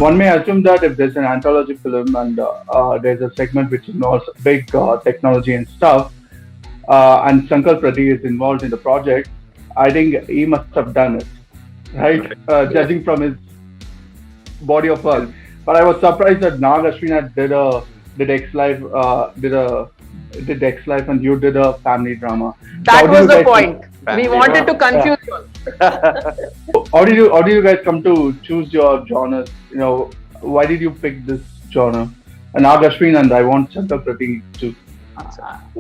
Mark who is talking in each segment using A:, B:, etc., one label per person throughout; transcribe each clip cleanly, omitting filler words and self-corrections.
A: one may assume that if there's an anthology film and there's a segment which involves big technology and stuff, and Sankalp Reddy is involved in the project, I think he must have done it, right? Judging from his body of work. But I was surprised that Ashwin did X Life, did X Life, and you did a family drama.
B: That was the point. We wanted to confuse you.
A: How did you guys come to choose your genres? Why did you pick this genre? And Ashwin and I want Sankalp Reddy to.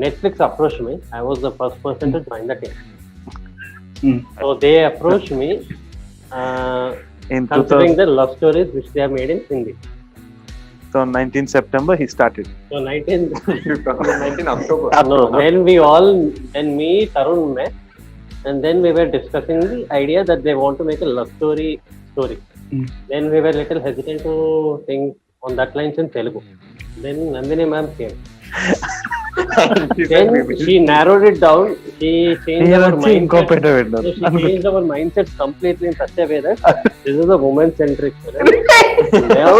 C: Netflix approached me. I was the first person to join the team. So they approached me, considering the love stories which they have made in Hindi.
D: So 19 September he started.
C: So 19
E: October.
C: No, when me, Tharun met, and then we were discussing the idea that they want to make a love story. Then we were little hesitant to think on that lines in Telugu. Then Nandini ma'am came. Then she narrowed it down. She changed our mindset. She changed our mindsets completely in such a way that this is a woman-centric film. Now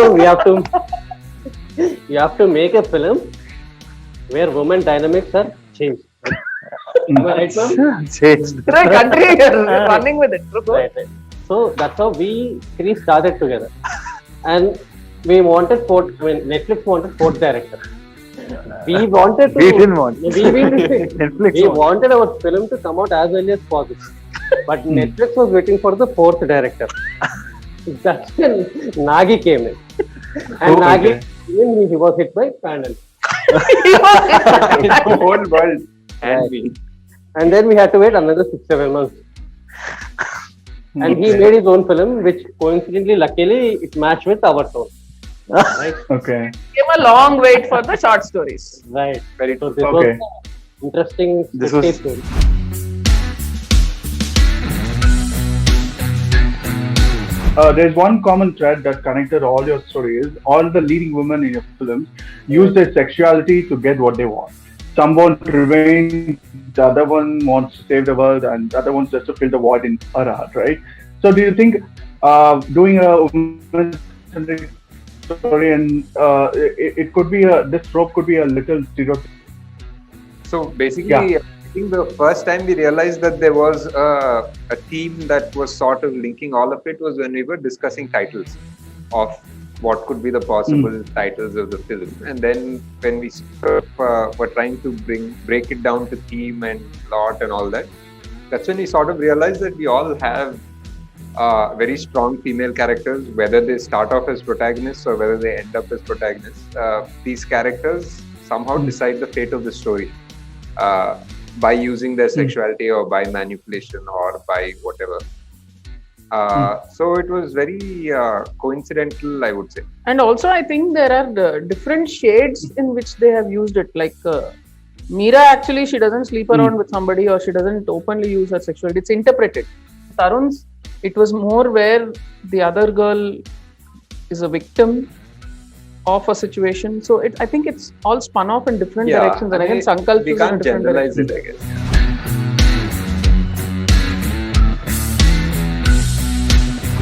C: you have to make a film where woman dynamics are changed. Am I right, ma'am?
D: Changed.
B: Country, you're running with it.
C: Right. So that's how we three started together. And we wanted Netflix wanted fourth director. We wanted to.
D: We didn't want.
C: We wanted our film to come out as early as possible. But Netflix was waiting for the fourth director. That's when Nagi came in. And Nagi, he was hit by panel.
E: The whole world.
C: And then we had to wait another 6-7 months. And he made his own film, which coincidentally, luckily, it matched with our tone. Right?
A: Okay.
B: Gave a long wait for the short stories.
C: Right.
E: Very
C: so this was interesting story.
A: There's one common thread that connected all your stories. All the leading women in your films use their sexuality to get what they want. Some want revenge, the other one wants to save the world, and the other one's just to fill the void in her heart, right? So do you think doing a woman-centric story and it could be this trope could be a little stereotype?
E: So basically, I think the first time we realized that there was a theme that was sort of linking all of it was when we were discussing titles of what could be the possible titles of the film. And then when we were trying to break it down to theme and plot and all that, that's when we sort of realized that we all have very strong female characters, whether they start off as protagonists or whether they end up as protagonists. These characters somehow decide the fate of the story by using their sexuality or by manipulation or by whatever. So it was very coincidental, I would say.
B: And also, I think there are different shades in which they have used it. Like Meera, actually, she doesn't sleep around with somebody or she doesn't openly use her sexuality. It's interpreted. Tarun's, it was more where the other girl is a victim of a situation. So I think it's all spun off in different directions. And again, Sankalp
E: we can't generalize it, I guess.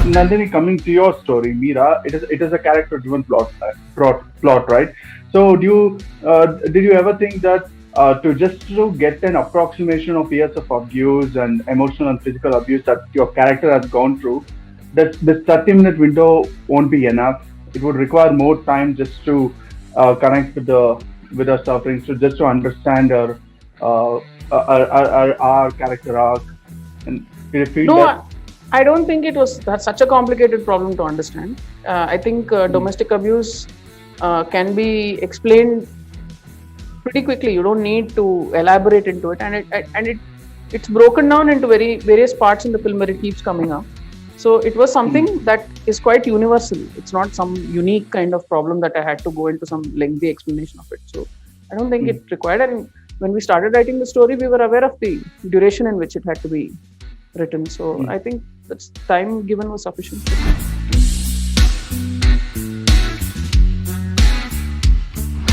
A: Nandini, coming to your story, Meera, it is a character-driven plot, right? So did you ever think that to get an approximation of years of abuse and emotional and physical abuse that your character has gone through, that this 30-minute window won't be enough? It would require more time just to connect with her suffering, so just to understand our character arc. And did you feel that?
B: I don't think it was such a complicated problem to understand. I think domestic abuse can be explained pretty quickly. You don't need to elaborate into it, and it's broken down into various parts in the film where it keeps coming up. So it was something that is quite universal. It's not some unique kind of problem that I had to go into some lengthy explanation of it. So I don't think it required. And when we started writing the story, we were aware of the duration in which it had to be written. So I think the time given was sufficient.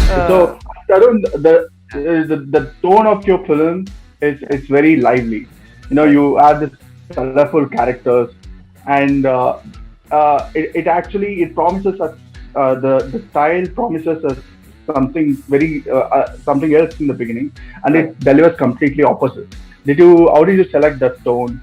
A: So Tarun, the tone of your film is very lively. You have this colorful characters, and it actually it promises us the style promises us something something else in the beginning, and it delivers completely opposite. How did you select the tone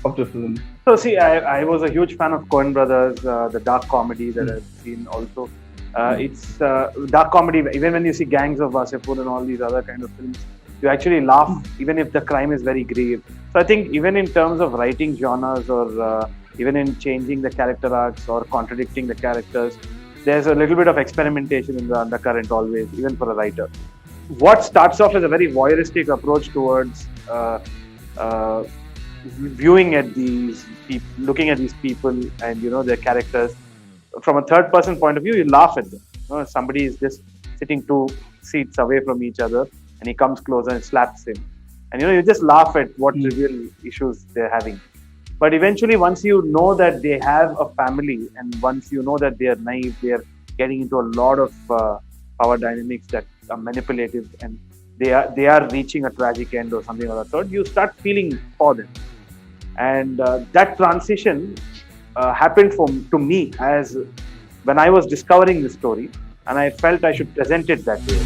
A: of the film?
D: So see, I was a huge fan of Coen Brothers, the dark comedy that I've seen also. It's dark comedy. Even when you see Gangs of Wasseypur and all these other kind of films, you actually laugh even if the crime is very grave. So I think even in terms of writing genres or even in changing the character arcs or contradicting the characters, there's a little bit of experimentation in the undercurrent always, even for a writer. What starts off as a very voyeuristic approach towards viewing at these people, looking at these people and their characters from a third person point of view, you laugh at them. Somebody is just sitting 2 seats away from each other and he comes closer and slaps him, and you just laugh at what trivial issues they're having. But eventually, once you know that they have a family, and once you know that they are naive, they are getting into a lot of power dynamics that are manipulative, and they are reaching a tragic end or something of that sort, you start feeling for them. And that transition happened to me as when I was discovering the story, and I felt I should present it that way.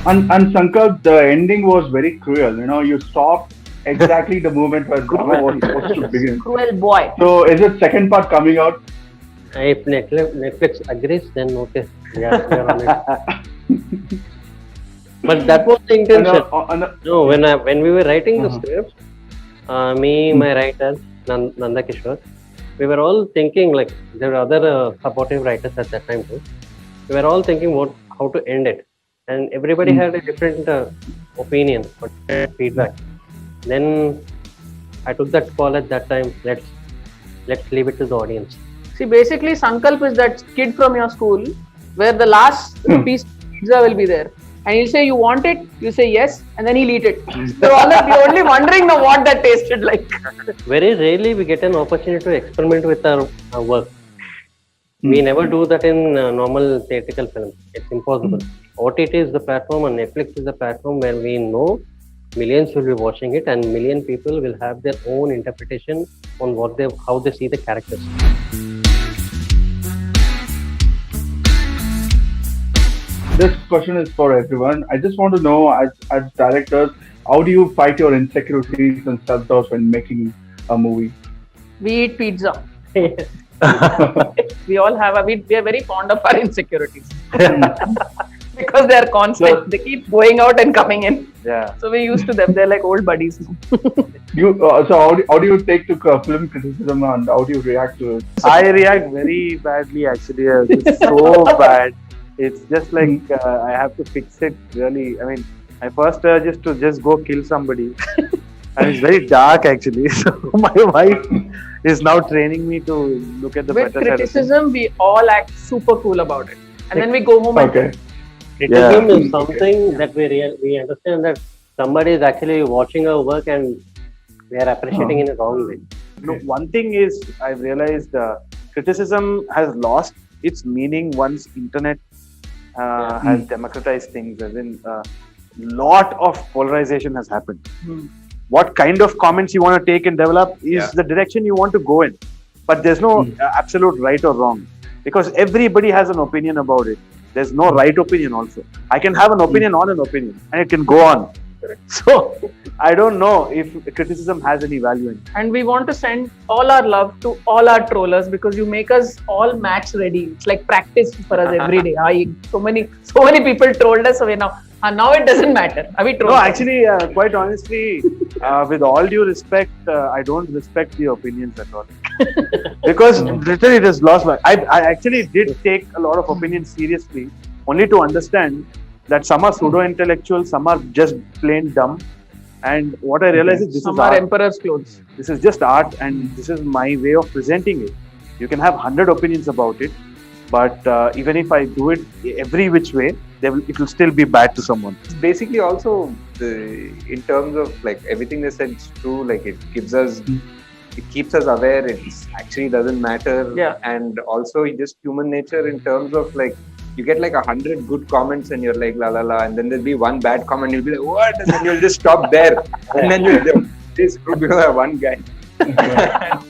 A: And Sankalp, the ending was very cruel. You stopped exactly the moment where drama was supposed to begin.
B: Cruel boy.
A: So, is it second part coming out?
C: If Netflix agrees, then okay, we are on it. But that was the intention. No, when we were writing the script, me, my writer, Nanda Kishore, we were all thinking, like, there were other supportive writers at that time too. We were all thinking how to end it, and everybody had a different opinion or feedback. Then I took that call at that time. Let's leave it to the audience.
B: See, basically, Sankalp is that kid from your school where the last piece of pizza will be there. And he'll say, you want it? You say yes, and then he'll eat it. So you're only wondering what that tasted like.
C: Very rarely we get an opportunity to experiment with our work. We never do that in normal theatrical films. It's impossible. OTT is the platform and Netflix is the platform where we know millions will be watching it and million people will have their own interpretation on how they see the characters.
A: This question is for everyone. I just want to know, as directors, how do you fight your insecurities and self-doubts when making a movie?
B: We eat pizza. We all have. We are very fond of our insecurities because they are constant. They keep going out and coming in.
D: Yeah.
B: So we're used to them. They're like old buddies.
A: So how do you take to film criticism and how do you react to it?
D: I react very badly actually. It's so bad. It's just like I have to fix it really. I mean, my first urge is to just go kill somebody. And it's very dark actually. So my wife is now training me to look at the better side. With
B: criticism, we all act super cool about it. And then we go home and
C: criticism is something that we understand that somebody is actually watching our work and we are appreciating in a wrong way.
D: No, one thing is I've realized criticism has lost its meaning once internet has democratized things, as in lot of polarization has happened. What kind of comments you want to take and develop is the direction you want to go in, but there's no absolute right or wrong, because everybody has an opinion about it. There's no right opinion also. I can have an opinion on an opinion and it can go on. So I don't know if criticism has any value in it.
B: And we want to send all our love to all our trollers because you make us all match ready. It's like practice for us every day. So many people trolled us away now. Now it doesn't matter. Are we trolling?
D: No, actually, quite honestly, with all due respect, I don't respect the opinions at all. Because literally it has lost my... I actually did take a lot of opinions seriously, only to understand that some are pseudo-intellectual, some are just plain dumb. And what I realized is this
B: some
D: is
B: are
D: art.
B: emperor's clothes.
D: This is just art and this is my way of presenting it. You can have 100 opinions about it, but even if I do it every which way, it will still be bad to someone.
E: Basically, also in terms of like everything they said is true. Like it keeps us aware. It actually doesn't matter.
B: Yeah.
E: And also just human nature in terms of like you get like 100 good comments and you're like la la la, and then there'll be one bad comment. You'll be like what, and then you'll just stop there, and then this group because I have one guy.